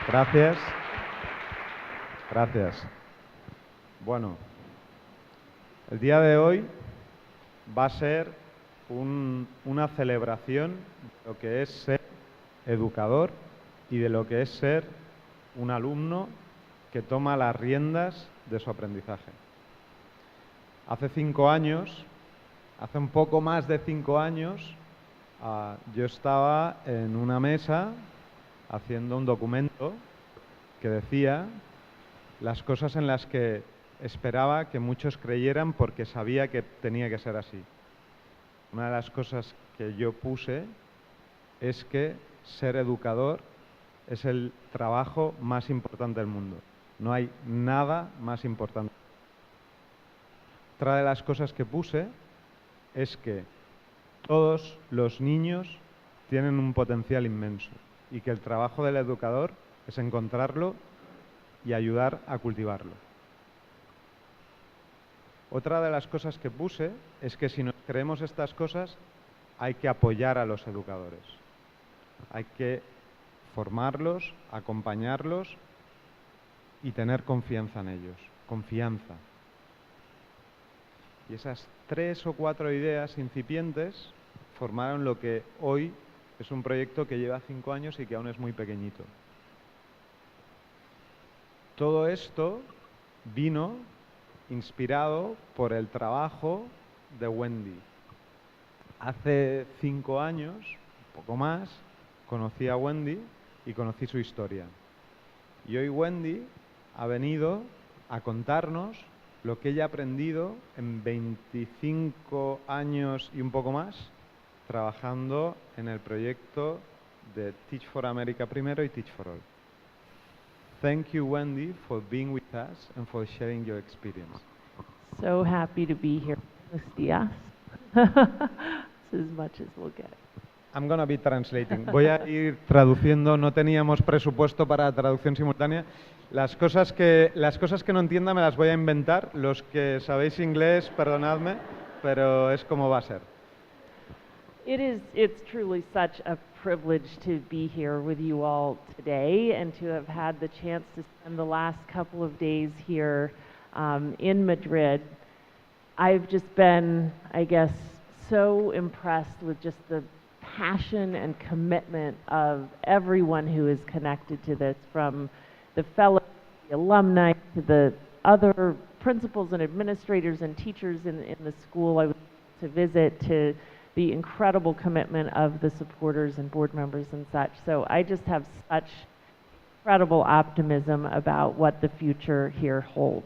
Gracias. Gracias. Bueno, el día de hoy va a ser una celebración de lo que es ser educador y de lo que es ser un alumno que toma las riendas de su aprendizaje. Hace 5 años, hace un poco más de 5 años, yo estaba en una mesa haciendo un documento que decía las cosas en las que esperaba que muchos creyeran porque sabía que tenía que ser así. Una de las cosas que yo puse es que ser educador es el trabajo más importante del mundo. No hay nada más importante. Otra de las cosas que puse es que todos los niños tienen un potencial inmenso y que el trabajo del educador es encontrarlo y ayudar a cultivarlo. Otra de las cosas que puse es que si nos creemos estas cosas hay que apoyar a los educadores. Hay que formarlos, acompañarlos y tener confianza en ellos. Confianza. Y esas 3 o 4 ideas incipientes formaron lo que hoy es un proyecto que lleva 5 años y que aún es muy pequeñito. Todo esto vino inspirado por el trabajo de Wendy. Hace 5 años, un poco más, conocí a Wendy y conocí su historia. Y hoy Wendy ha venido a contarnos lo que ella ha aprendido en 25 años y un poco más, trabajando en el proyecto de Teach for America primero y Teach for All. Thank you, Wendy, for being with us and for sharing your experience. So happy to be here. Buenos días. It's as much as we'll get. I'm going to be translating. Voy a ir traduciendo. No teníamos presupuesto para traducción simultánea. Las cosas que no entienda me las voy a inventar. Los que sabéis inglés, perdonadme, pero es como va a ser. It's truly such a privilege to be here with you all today and to have had the chance to spend the last couple of days here in Madrid. I've just been, I guess, so impressed with just the passion and commitment of everyone who is connected to this, from the fellows, the alumni, to the other principals and administrators and teachers in the school I was to visit, to the incredible commitment of the supporters and board members and such. So I just have such incredible optimism about what the future here holds.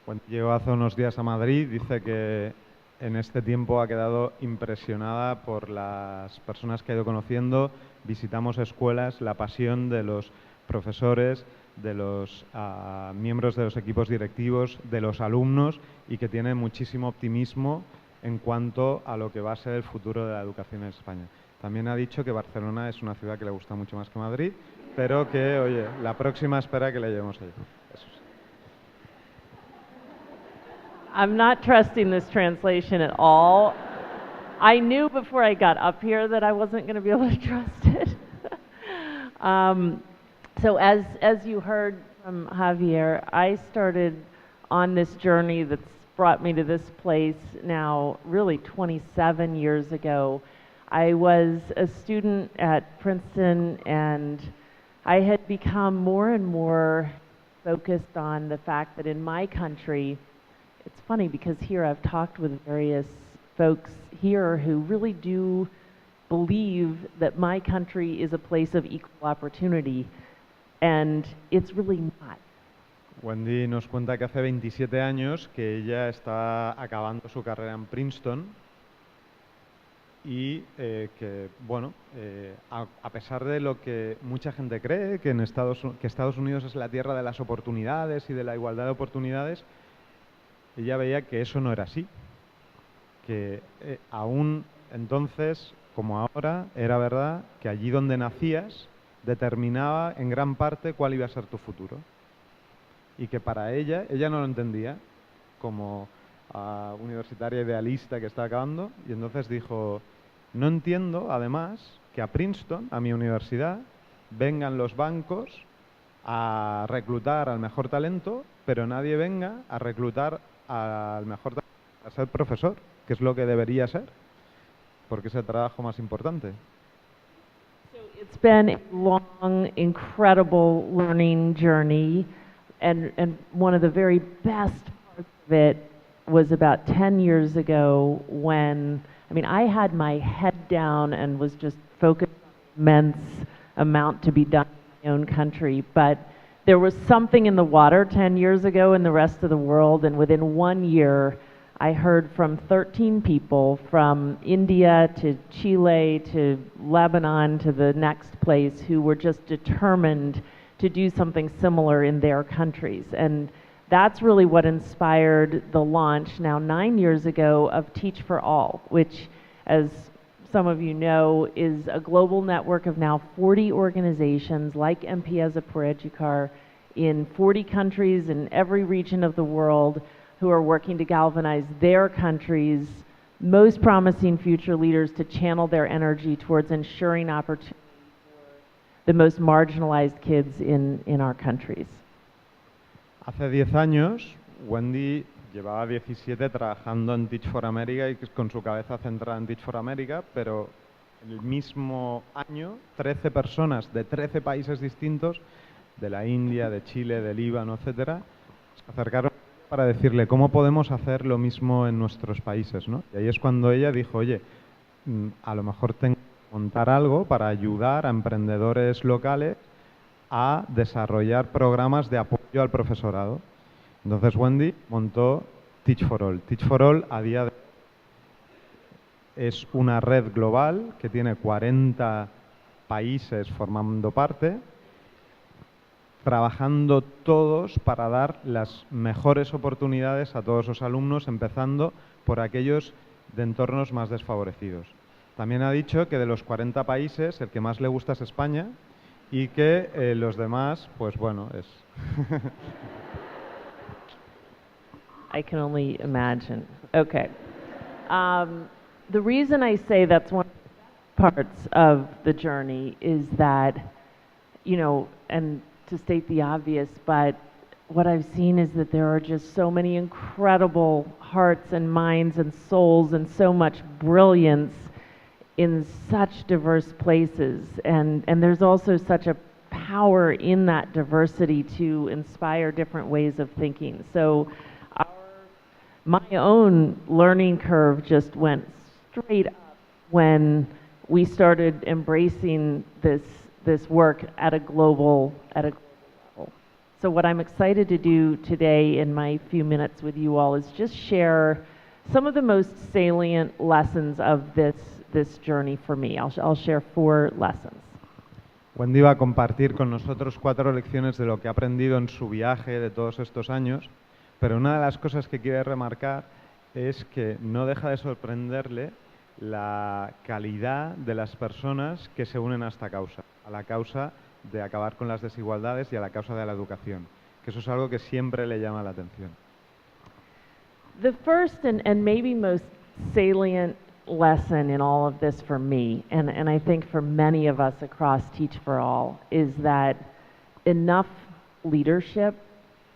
Cuando llegó hace unos días a Madrid, dice que en este tiempo ha quedado impresionada por las personas que ha ido conociendo. Visitamos escuelas, la pasión de los profesores, de los miembros de los equipos directivos, de los alumnos, y que tiene muchísimo optimismo en cuanto a lo que va a ser el futuro de la educación en España. También ha dicho que Barcelona es una ciudad que le gusta mucho más que Madrid, pero que, oye, la próxima espera que le llevemos allí. Eso sí. I'm not trusting this translation at all. I knew before I got up here that I wasn't going to be able to trust it. So as you heard from Javier, I started on this journey that's brought me to this place now really 27 years ago. I was a student at Princeton, and I had become more and more focused on the fact that in my country, it's funny because here I've talked with various folks here who really do believe that my country is a place of equal opportunity, and it's really not. Wendy nos cuenta que hace 27 años que ella está acabando su carrera en Princeton y que, bueno, a pesar de lo que mucha gente cree, que Estados Unidos es la tierra de las oportunidades y de la igualdad de oportunidades, ella veía que eso no era así, que aún entonces, como ahora, era verdad que allí donde nacías determinaba en gran parte cuál iba a ser tu futuro. Y que para ella no lo entendía, como universitaria idealista que está acabando, y entonces dijo, no entiendo, además, que a Princeton, a mi universidad, vengan los bancos a reclutar al mejor talento, pero nadie venga a reclutar al mejor talento a ser profesor, que es lo que debería ser, porque es el trabajo más importante. So it's been a long, incredible learning journey, and one of the very best parts of it was about 10 years ago when, I mean, I had my head down and was just focused on the immense amount to be done in my own country, but there was something in the water 10 years ago in the rest of the world, and within 1 year, I heard from 13 people from India to Chile to Lebanon to the next place who were just determined to do something similar in their countries. And that's really what inspired the launch now 9 years ago of Teach for All, which, as some of you know, is a global network of now 40 organizations like Empieza por Educar in 40 countries in every region of the world who are working to galvanize their countries' most promising future leaders to channel their energy towards ensuring opportunity for the most marginalized kids in our countries. Hace 10 años, Wendy llevaba 17 trabajando en Teach for America y con su cabeza centrada en Teach for America, pero el mismo año 13 personas de 13 países distintos, de la India, de Chile, de Líbano, etcétera, se acercaron para decirle cómo podemos hacer lo mismo en nuestros países, ¿no? Y ahí es cuando ella dijo, oye, a lo mejor tengo que montar algo para ayudar a emprendedores locales a desarrollar programas de apoyo al profesorado. Entonces Wendy montó Teach for All. Teach for All a día de hoy es una red global que tiene 40 países formando parte, trabajando todos para dar las mejores oportunidades a todos los alumnos, empezando por aquellos de entornos más desfavorecidos. También ha dicho que de los 40 países el que más le gusta es España y que los demás, pues bueno, es... I can only imagine. Okay. The reason I say that's one of the parts of the journey is that, you know, and to state the obvious, but what I've seen is that there are just so many incredible hearts and minds and souls and so much brilliance in such diverse places. And there's also such a power in that diversity to inspire different ways of thinking. So my own learning curve just went straight up when we started embracing this work at a global level. So what I'm excited to do today in my few minutes with you all is just share some of the most salient lessons of this journey for me. I'll share 4 lessons. Wendy va a compartir con nosotros 4 lecciones de lo que ha aprendido en su viaje de todos estos años, pero una de las cosas que quiere remarcar es que no deja de sorprenderle la calidad de las personas que se unen a esta causa, a la causa de acabar con las desigualdades y a la causa de la educación, que eso es algo que siempre le llama la atención. The first and maybe most salient lesson in all of this for me, and I think for many of us across Teach for All, is that enough leadership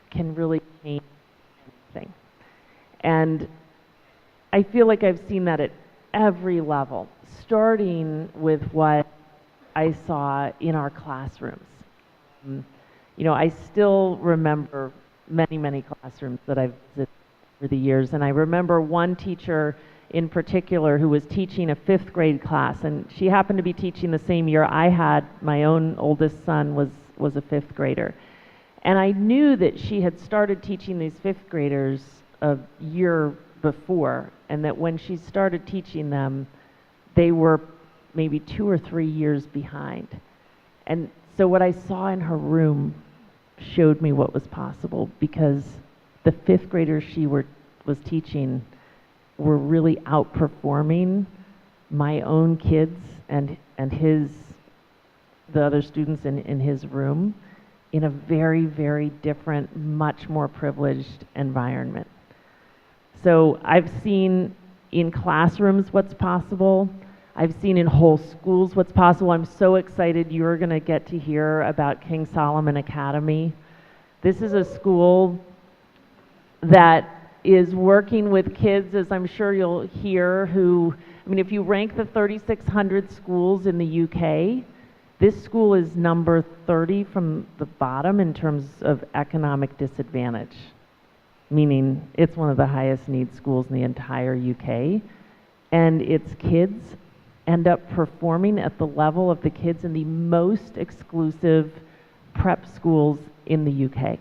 can really change anything. And I feel like I've seen that at every level, starting with what I saw in our classrooms. You know, I still remember many classrooms that I've visited over the years, and I remember one teacher in particular who was teaching a 5th grade class, and she happened to be teaching the same year I had. My own oldest son was a 5th grader. And I knew that she had started teaching these 5th graders a year before, and that when she started teaching them, they were maybe 2 or 3 years behind. And so what I saw in her room showed me what was possible, because the 5th graders she was teaching were really outperforming my own kids and the other students in his room in a very different, much more privileged environment. So I've seen in classrooms what's possible. I've seen in whole schools what's possible. I'm so excited you're going to get to hear about King Solomon Academy. This is a school that is working with kids, as I'm sure you'll hear, who, I mean, if you rank the 3,600 schools in the UK, this school is number 30 from the bottom in terms of economic disadvantage, meaning it's one of the highest need schools in the entire UK. And its kids end up performing at the level of the kids in the most exclusive prep schools in the UK.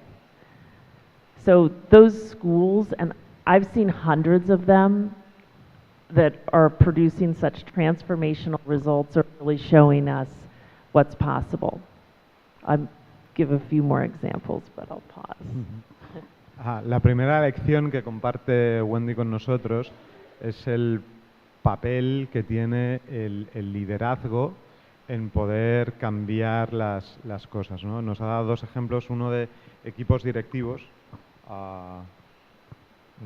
So those schools, and I've seen hundreds of them that are producing such transformational results, are really showing us what's possible. I'll give a few more examples, but I'll pause. La primera lección que comparte Wendy con nosotros es el papel que tiene el liderazgo en poder cambiar las cosas, ¿no? Nos ha dado dos ejemplos, uno de equipos directivos.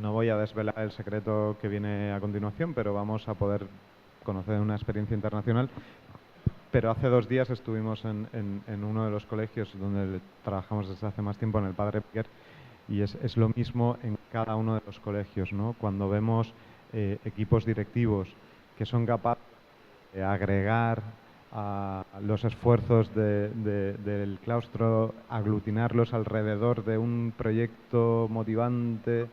No voy a desvelar el secreto que viene a continuación, pero vamos a poder conocer una experiencia internacional. Pero hace 2 días estuvimos en uno de los colegios donde trabajamos desde hace más tiempo, en el Padre Piquer, y es lo mismo en cada uno de los colegios, ¿no? Cuando vemos equipos directivos que son capaces de agregar a los esfuerzos del claustro, aglutinarlos alrededor de un proyecto motivante,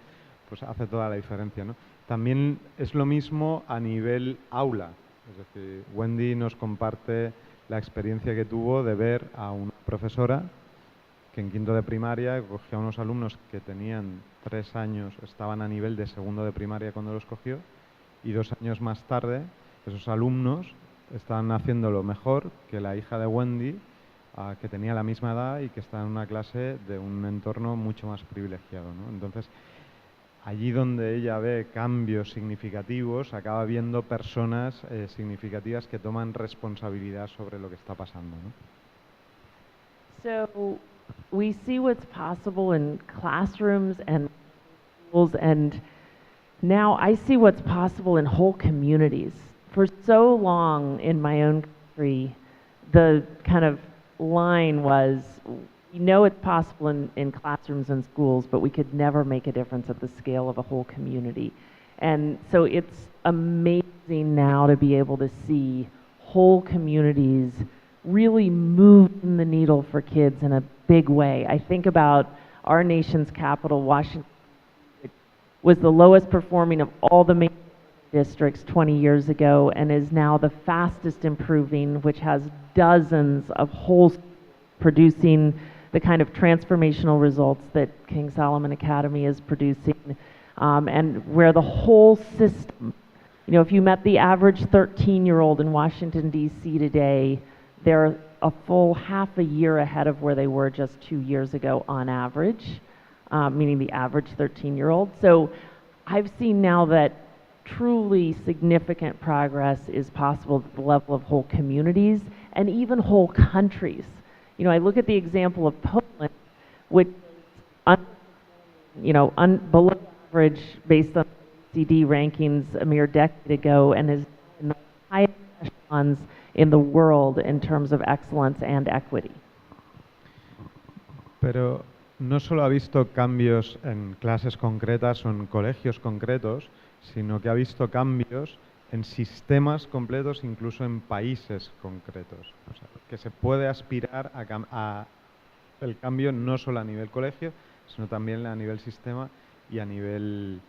pues hace toda la diferencia, ¿no? También es lo mismo a nivel aula. Es decir, Wendy nos comparte la experiencia que tuvo de ver a una profesora que en quinto de primaria cogió a unos alumnos que tenían 3 años, estaban a nivel de segundo de primaria cuando los cogió, y 2 años más tarde esos alumnos estaban haciendo lo mejor que la hija de Wendy, que tenía la misma edad y que está en una clase de un entorno mucho más privilegiado, ¿no? Entonces, allí donde ella ve cambios significativos, acaba viendo personas significativas que toman responsabilidad sobre lo que está pasando, ¿no? So we see what's possible in classrooms and schools, and now I see what's possible in whole communities. For so long in my own country, the kind of line was, we know it's possible in classrooms and schools, but we could never make a difference at the scale of a whole community. And so it's amazing now to be able to see whole communities really moving the needle for kids in a big way. I think about our nation's capital, Washington, which was the lowest performing of all the main districts 20 years ago and is now the fastest improving, which has dozens of whole producing the kind of transformational results that King Solomon Academy is producing, and where the whole system, you know, if you met the average 13-year-old in Washington, D.C. today, they're a full half a year ahead of where they were just 2 years ago on average, meaning the average 13-year-old. So I've seen now that truly significant progress is possible at the level of whole communities and even whole countries. You know, I look at the example of Poland, which is below average based on OECD rankings a mere decade ago, and is in the highest echelons in the world in terms of excellence and equity. Pero no solo ha visto cambios en clases concretas o en colegios concretos, sino que ha visto cambios en sistemas completos, incluso en países concretos. O sea, que se puede aspirar a el cambio no solo a nivel colegio, sino también a nivel sistema y a nivel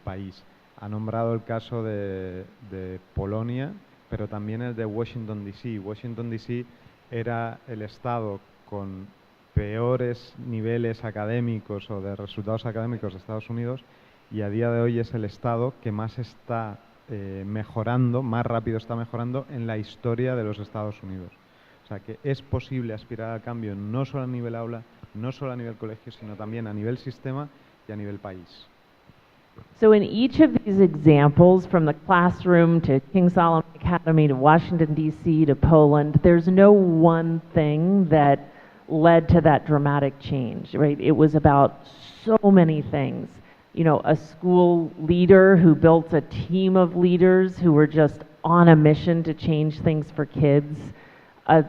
país. Ha nombrado el caso de Polonia, pero también el de Washington, D.C. Washington, D.C. era el estado con peores niveles académicos o de resultados académicos de Estados Unidos, y a día de hoy es el estado que más está mejorando, más rápido está mejorando en la historia de los Estados Unidos. O sea que es posible aspirar al cambio no solo a nivel aula, no solo a nivel colegio, sino también a nivel sistema y a nivel país. So in each of these examples, from the classroom to King Solomon Academy to Washington, D.C. to Poland, there's no one thing that led to that dramatic change, right? It was about so many things. You know, a school leader who built a team of leaders who were just on a mission to change things for kids, a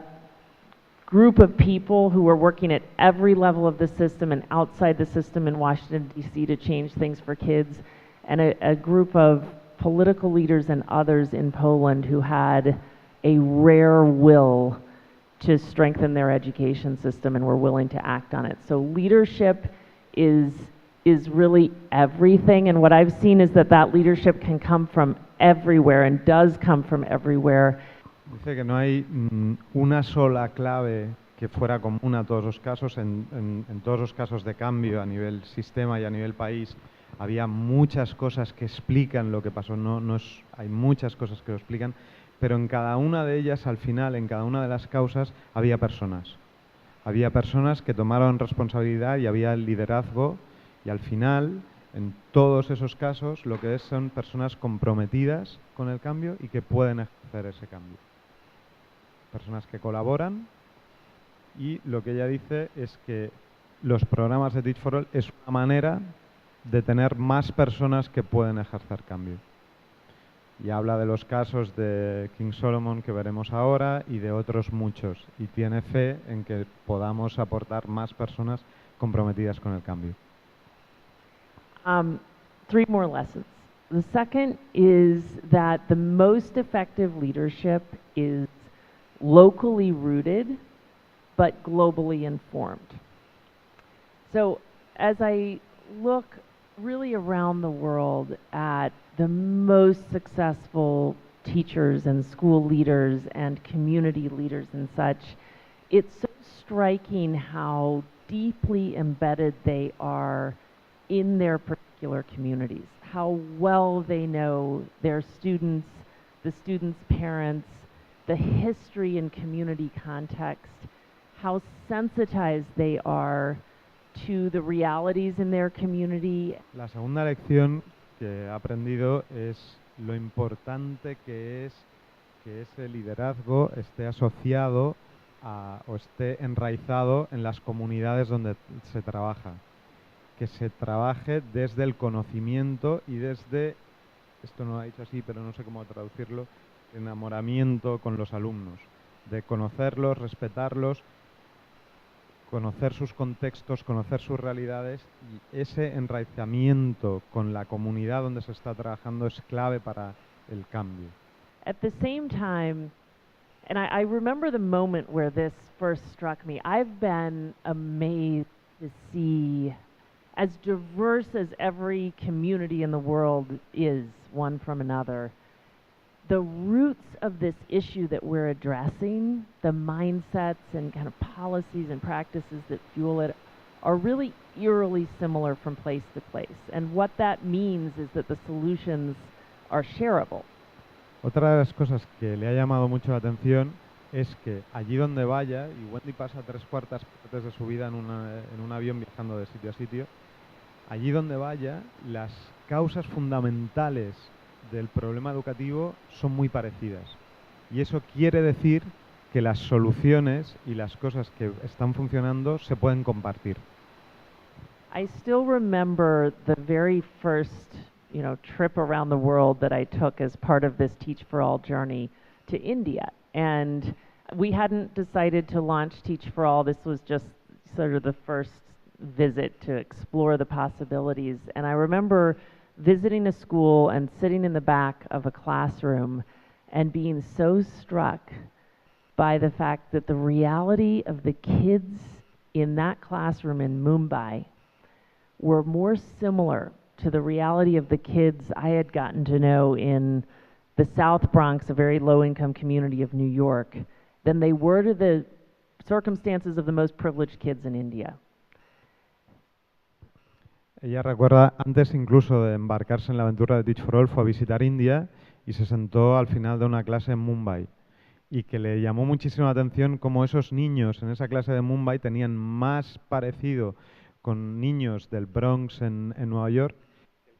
group of people who were working at every level of the system and outside the system in Washington, D.C. to change things for kids, and a group of political leaders and others in Poland who had a rare will to strengthen their education system and were willing to act on it. So leadership is really everything, and what I've seen is that leadership can come from everywhere and does come from everywhere. Dice que no hay una sola clave que fuera común a todos los casos. En todos los casos de cambio a nivel sistema y a nivel país había muchas cosas que explican lo que pasó. Hay muchas cosas que lo explican, pero en cada una de ellas, al final, en cada una de las causas, había personas. Había personas que tomaron responsabilidad y había liderazgo, y al final, en todos esos casos, lo que son personas comprometidas con el cambio y que pueden ejercer ese cambio. Personas que colaboran, y lo que ella dice es que los programas de Teach for All es una manera de tener más personas que pueden ejercer cambio. Y habla de los casos de King Solomon que veremos ahora y de otros muchos, y tiene fe en que podamos aportar más personas comprometidas con el cambio. 3 more lessons. The second is that the most effective leadership is locally rooted but globally informed. So as I look really around the world at the most successful teachers and school leaders and community leaders and such, it's so striking how deeply embedded they are in their particular communities, how well they know their students, the students' parents, the history and community context, how sensitized they are to the realities in their community. La segunda lección que he aprendido es lo importante que es que ese liderazgo esté asociado o esté enraizado en las comunidades donde se trabaja. Que se trabaje desde el conocimiento y desde, esto no lo ha dicho así, pero no sé cómo traducirlo, enamoramiento con los alumnos, de conocerlos, respetarlos, conocer sus contextos, conocer sus realidades, y ese enraizamiento con la comunidad donde se está trabajando es clave para el cambio. At the same time, and I remember the moment where this first struck me, I've been amazed to see, as diverse as every community in the world is, one from another, the roots of this issue that we're addressing, the mindsets and kind of policies and practices that fuel it, are really eerily similar from place to place. And what that means is that the solutions are shareable. Otra de las cosas que le ha llamado mucho la atención es que allí donde vaya, y Wendy pasa 3/4 partes de su vida en un avión viajando de sitio a sitio, allí donde vaya, las causas fundamentales del problema educativo son muy parecidas. Y eso quiere decir que las soluciones y las cosas que están funcionando se pueden compartir. I still remember the very first, trip around the world that I took as part of this Teach for All journey to India. And we hadn't decided to launch Teach for All. This was just sort of the first visit to explore the possibilities. And I remember visiting a school and sitting in the back of a classroom and being so struck by the fact that the reality of the kids in that classroom in Mumbai were more similar to the reality of the kids I had gotten to know in the South Bronx, a very low-income community of New York, than they were to the circumstances of the most privileged kids in India. Ella recuerda, antes incluso de embarcarse en la aventura de Teach for All, fue a visitar India y se sentó al final de una clase en Mumbai. Y que le llamó muchísimo la atención cómo esos niños en esa clase de Mumbai tenían más parecido con niños del Bronx en Nueva York,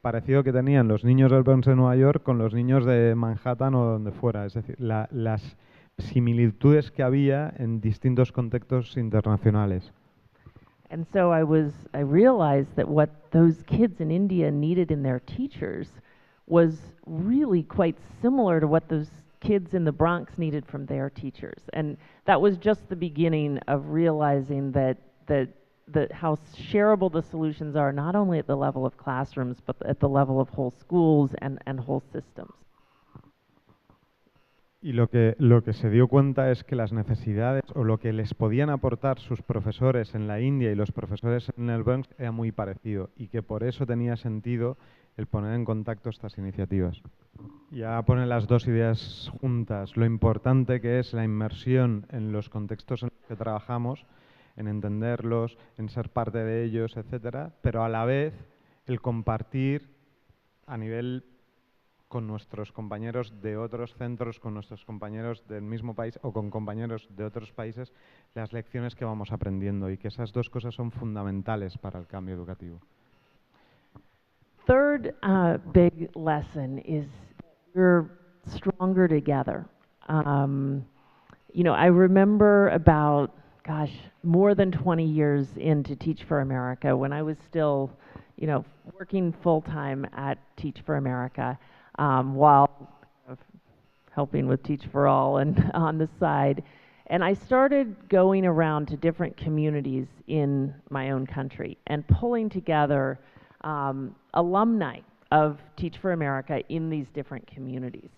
parecido que tenían los niños del Bronx en Nueva York con los niños de Manhattan o donde fuera. Es decir, las similitudes que había en distintos contextos internacionales. And so I realized that what those kids in India needed in their teachers was really quite similar to what those kids in the Bronx needed from their teachers. And that was just the beginning of realizing that how shareable the solutions are, not only at the level of classrooms, but at the level of whole schools and whole systems. Y lo que se dio cuenta es que las necesidades o lo que les podían aportar sus profesores en la India y los profesores en el Bronx era muy parecido y que por eso tenía sentido el poner en contacto estas iniciativas. Ya ponen las dos ideas juntas, lo importante que es la inmersión en los contextos en los que trabajamos, en entenderlos, en ser parte de ellos, etcétera, pero a la vez el compartir a nivel con nuestros compañeros de otros centros, con nuestros compañeros del mismo país o con compañeros de otros países, las lecciones que vamos aprendiendo y que esas dos cosas son fundamentales para el cambio educativo. Third big lesson is we're stronger together. You know, I remember about, gosh, more than 20 years into Teach for America, when I was still, you know, working full-time at Teach for America, while helping with Teach for All and on the side. And I started going around to different communities in my own country and pulling together alumni of Teach for America in these different communities.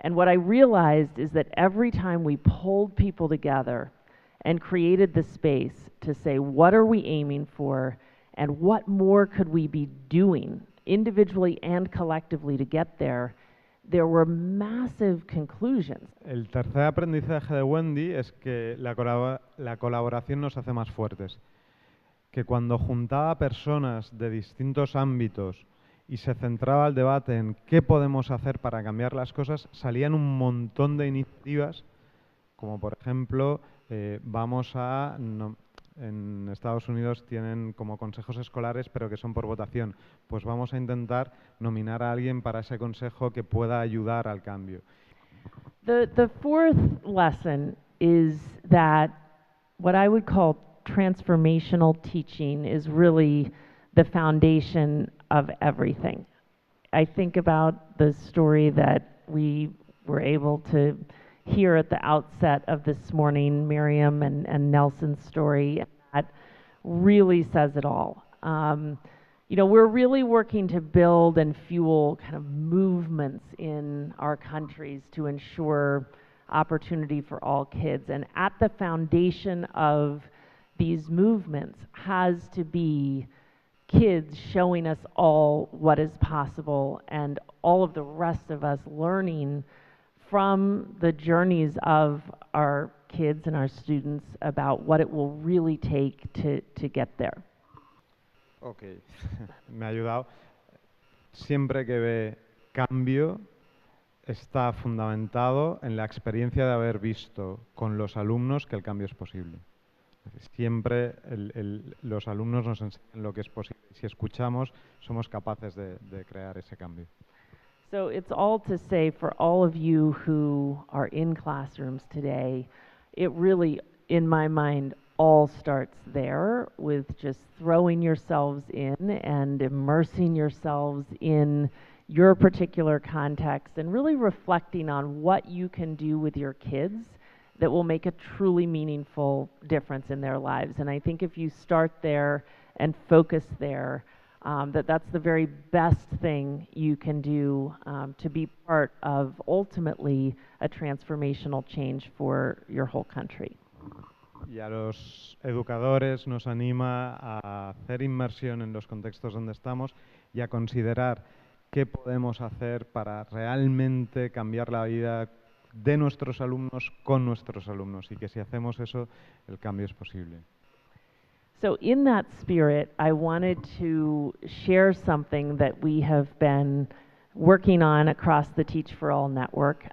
And what I realized is that every time we pulled people together and created the space to say, what are we aiming for and what more could we be doing individually and collectively to get there, there were massive conclusions. El tercer aprendizaje de Wendy es que la colaboración nos hace más fuertes. Que cuando juntaba personas de distintos ámbitos y se centraba el debate en qué podemos hacer para cambiar las cosas, salían un montón de iniciativas, como por ejemplo, en Estados Unidos tienen como consejos escolares, pero que son por votación. Pues vamos a intentar nominar a alguien para ese consejo que pueda ayudar al cambio. The fourth lesson is that what I would call transformational teaching is really the foundation of everything. I think about the story that we were able to hear at the outset of this morning, Miriam and Nelson's story, and that really says it all. You know, we're really working to build and fuel kind of movements in our countries to ensure opportunity for all kids. And at the foundation of these movements has to be kids showing us all what is possible and all of the rest of us learning from the journeys of our kids and our students about what it will really take to get there. Ok, me ha ayudado. Siempre que ve cambio está fundamentado en la experiencia de haber visto con los alumnos que el cambio es posible. Siempre los alumnos nos enseñan lo que es posible. Si escuchamos, somos capaces de crear ese cambio. So it's all to say for all of you who are in classrooms today, it really, in my mind, all starts there with just throwing yourselves in and immersing yourselves in your particular context and really reflecting on what you can do with your kids that will make a truly meaningful difference in their lives. And I think if you start there and focus there, that's the very best thing you can do to be part of ultimately a transformational change for your whole country. Y a los educadores nos anima a hacer inmersión en los contextos donde estamos y a considerar qué podemos hacer para realmente cambiar la vida de nuestros alumnos con nuestros alumnos y que si hacemos eso, el cambio es posible. So in that spirit, I wanted to share something that we have been working on across the Teach for All network,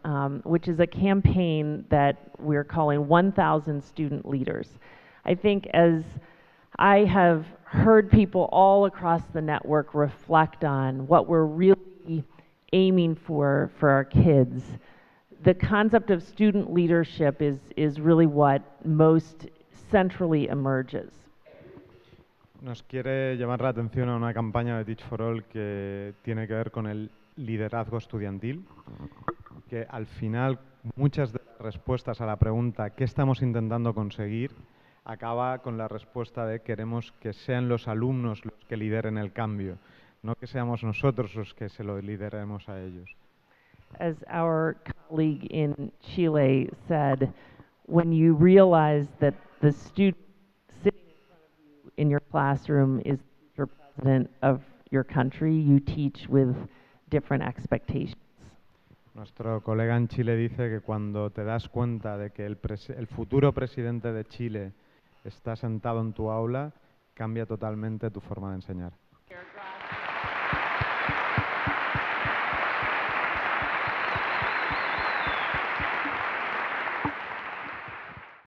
which is a campaign that we're calling 1,000 Student Leaders. I think as I have heard people all across the network reflect on what we're really aiming for our kids, the concept of student leadership is really what most centrally emerges. Nos quiere llamar la atención a una campaña de Teach for All que tiene que ver con el liderazgo estudiantil que al final muchas de las respuestas a la pregunta ¿qué estamos intentando conseguir? Acaba con la respuesta de queremos que sean los alumnos los que lideren el cambio, no que seamos nosotros los que se lo lideremos a ellos. As our colleague in Chile said, when you realize that the student sitting in front of you in your classroom is the future president of your country, you teach with different expectations. Nuestro colega en Chile dice que cuando te das cuenta de que el futuro presidente de Chile está sentado en tu aula, cambia totalmente tu forma de enseñar.